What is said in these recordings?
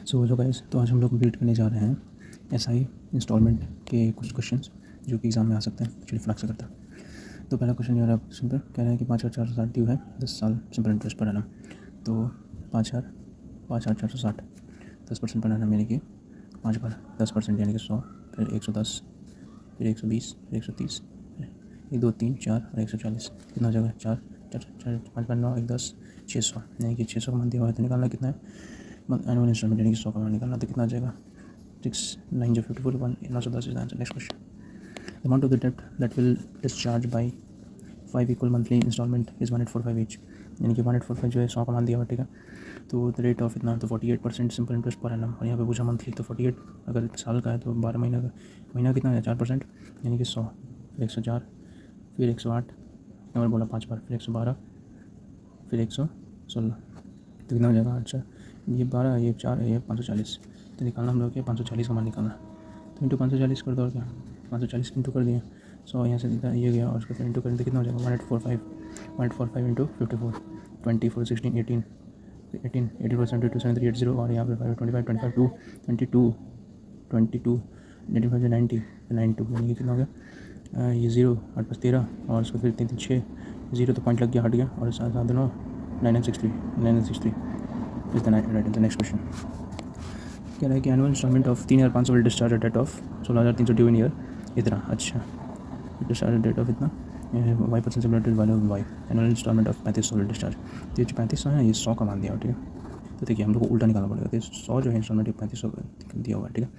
So hello guys, तो आज हम लोग कंप्लीट करने जा रहे हैं एसआई इंस्टॉलमेंट के कुछ क्वेश्चंस जो कि एग्जाम में आ सकते हैं, एक्चुअली फ्लैग से करता है। तो पहला क्वेश्चन जो है सिंपल कह रहे हैं कि 5,460 ड्यू है 10 साल सिंपल इंटरेस्ट पर एनम। तो 5,460 10% पर एनम यानी कि 5 बार 10% यानी कि 100, फिर 110, फिर 120, फिर 130, 1 2 3 4 और 140 कितना हो जाएगा? 4 4 4 5 5 9 1 10 600 यानी कि 600 का मंथ दिया हुआ है। तो निकालना कितना है एनुअल इंस्टॉलमेंट यानी कि 100 का निकालना, तो कितना आ जाएगा? 6 9 54 1 910 is the answer. Next question, the amount of the debt that will discharge by 5 equal monthly installment is 1845 each यानी कि 1845 जो है 100 का मान दिया हुआ, ठीक है। तो द रेट ऑफ इतना तो 48% सिंपल इंटरेस्ट पर एनम, और यहाँ पे पूछा मंथली तो 48, अगर साल का है तो 12 महीना का, महीना कितना है 4% यानी कि 100, फिर 104, फिर 108, और बोला 5 बार, फिर 112, फिर 116, तो कितना हो जाएगा? अच्छा ये 12, ये 4, ये 540, तो निकालना हम लोग क्या 540 का मान निकालना, तो इंटू 540 कर दो और क्या 540 इंटू कर दिया 100, यहाँ से ये गया और उसको फिर इंटू करें तो कितना हो जाएगा? 1845 इंटू 54 24 16 18 18% 2780 और यहाँ पे 5 25 25 2 22 22 85 90 92 यानी कि कितना हो गया? ये 0 8 5 13 और उसको फिर 3 3 6 0 तो पॉइंट लग गया, हट गया, और 7 7 9 9963 is the right answer. Next question कह रहा है कि annual installment of 3,500 will discharge debt of 16,300 due in year इतना। अच्छा डिस्चार्ज डेट ऑफ इतना y% similar to value of y, annual installment of 3500 will discharge. तो ये जो 3500 है ये 100 का मान दिया, ठीक है। तो देखिए हम लोग को उल्टा निकालना पड़ेगा, तो 100 जो है इंस्टॉलमेंट 3500 दिया हुआ है, ठीक है।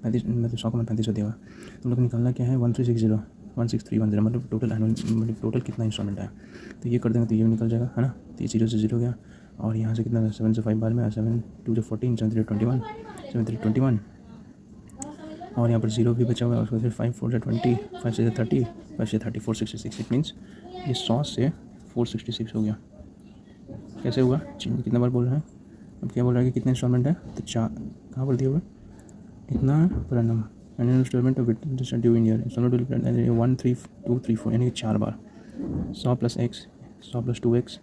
35 मतलब 100 का मान 3500 दिया हुआ है, तो हम लोग को निकालना क्या है? 1360 16310 मतलब टोटल एनुअल मतलब टोटल कितना इंस्टॉलमेंट है। तो ये कर देंगे तो ये भी निकल जाएगा, है ना। तो ये 0 से 0 गया, और यहाँ से कितना 7 से 5 बार में 7 2 से 14 7 3 21 7 3 21, और यहाँ पर 0 भी बचा हुआ है, उसको फिर 5 4 से 20 5 से 30 5 से 30 466, इट मीन्स ये 100 से 466 हो गया। कैसे हुआ? कितना बार बोल रहे हैं? अब क्या बोल रहा है कि कितने इंस्टॉलमेंट है? तो 4 कहाँ पर दिया हुआ? इतना पर annum annual installment of due in year installment 1 3 2 3 4 यानी कि 4 बार 100 प्लस x 100 प्लस 2x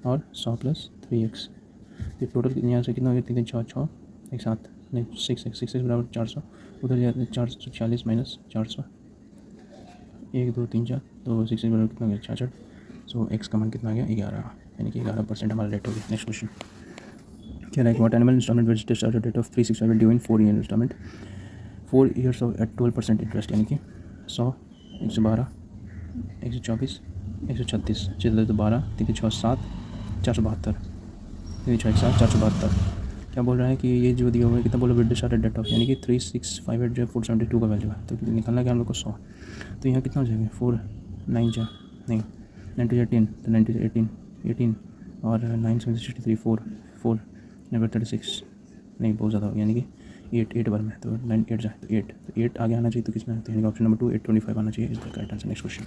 और 100 प्लस 3x। ये टोटल यहाँ से कितना हो गया? 3 6 6 एक साथ नहीं 6 बराबर 400, उधर जाए 440 माइनस 400 1 2 3 4 तो 6 बराबर कितना गया? 66। सो x का मान कितना आ गया? 11 यानी कि 11% हमारा रेट हो गया। नेक्स्ट क्वेश्चन कह रहा है कि what annual installment will discharge debt of 365 due in 4 year installment 4 years of at 12% interest यानी कि 100 112 124 136 चलिए तो 12 3 6 7 472 3 6 7 472। क्या बोल रहा है कि ये जो दिया हुआ है कितना बोला? विद डिस्चार्ज डेट ऑफ यानी कि 3658 जो है 472 का वैल्यू है, तो निकालना क्या हम लोग को 100, तो यहाँ कितना हो जाएगा? 4 9 जा नहीं 9 टू 18 तो 9 टू 18 18 और 9 7 63 4 4 9 36 नहीं बहुत ज़्यादा हो गया, यानी कि 8 बार में, तो 9 8 जाए तो 8 तो 8 आगे आना चाहिए, तो किसमें? तो यानी कि ऑप्शन नंबर 2 825 आना चाहिए, is the correct answer. Next question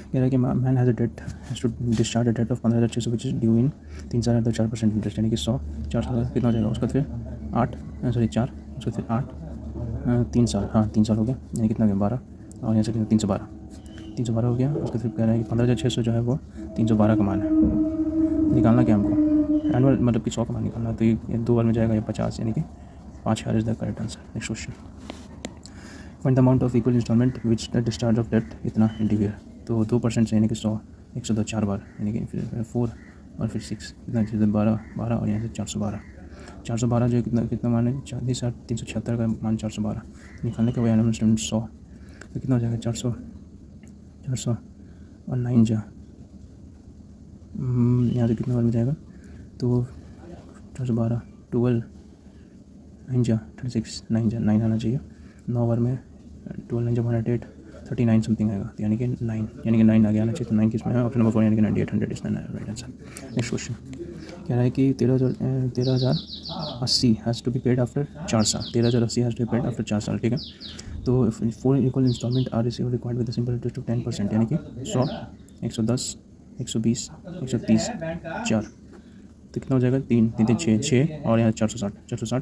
कह रहा है कि man has a debt has to discharge a debt of 15,600 which is due in 3 साल तो 4% इंटरेस्ट यानी कि 100 4 साल कितना हो जाएगा? उसका फिर 8 सॉरी 4 उसका फिर 8 3 साल, हाँ 3 साल हो गया यानी कितना हो गया? 12, और यहाँ से कितना 312 हो गया। उसका फिर कह रहा है कि 15,600 जो है वो 312 का मान है। निकालना क्या हमको? एनुअल मतलब कि 100 का मान निकालना, तो ये 2 बार में जाएगा, ये 50 यानी कि 5,000 is the correct answer. Next question find the amount of equal installment which the discharge of debt इतना इन ईयर, तो 2% से यानी कि 100 102 4 बार यानी कि फिर 4 और फिर 6 कितना 12 और यहाँ से 412 जो कितना मान है? 376 का मान 412 निकालने के बाद एनुअल इंस्टॉलमेंट 100 तो कितना हो जाएगा? 400 और 9 जा यहाँ से कितना बार में जाएगा? तो 412 12 9 जा 36 9 जा 9 आना चाहिए, 9 बार में 12 9 जा 108 39 समथिंग आएगा, तो यानी कि 9 आगे आना चाहिए, तो 9 किस में है? ऑप्शन नंबर 4 यानी कि 9800 is the right answer. Next question कह रहा है कि 13,080 has to be paid after 4 साल 13,080 has to be paid after 4 साल, ठीक है। तो 4 equal installment are receive required with simple interest of 10% यानी कि 100 110 120 130 4, तो कितना हो जाएगा? 3 3 6 6 और यहाँ 460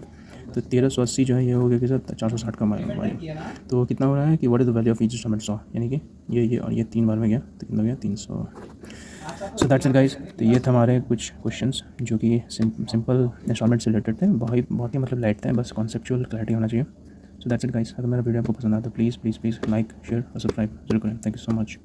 तो 1380 जो है ये हो गया कि सर 460 का वैल्यू, तो कितना हो रहा है कि what is the value of each installment 100 यानी कि ये और ये 3 बार में गया तो कितना हो गया? 300। So that's it guys. तो ये थे हमारे कुछ क्वेश्चंस जो कि सिंपल इंस्टॉलमेंट से रिलेटेड थे, बहुत ही मतलब लाइट थे, बस कॉन्सेप्चुअल क्लैरिटी होना चाहिए। So that's it guys. अगर मेरा वीडियो आपको पसंद आया तो please please please like share और सब्सक्राइब जरूर करें। Thank you so much.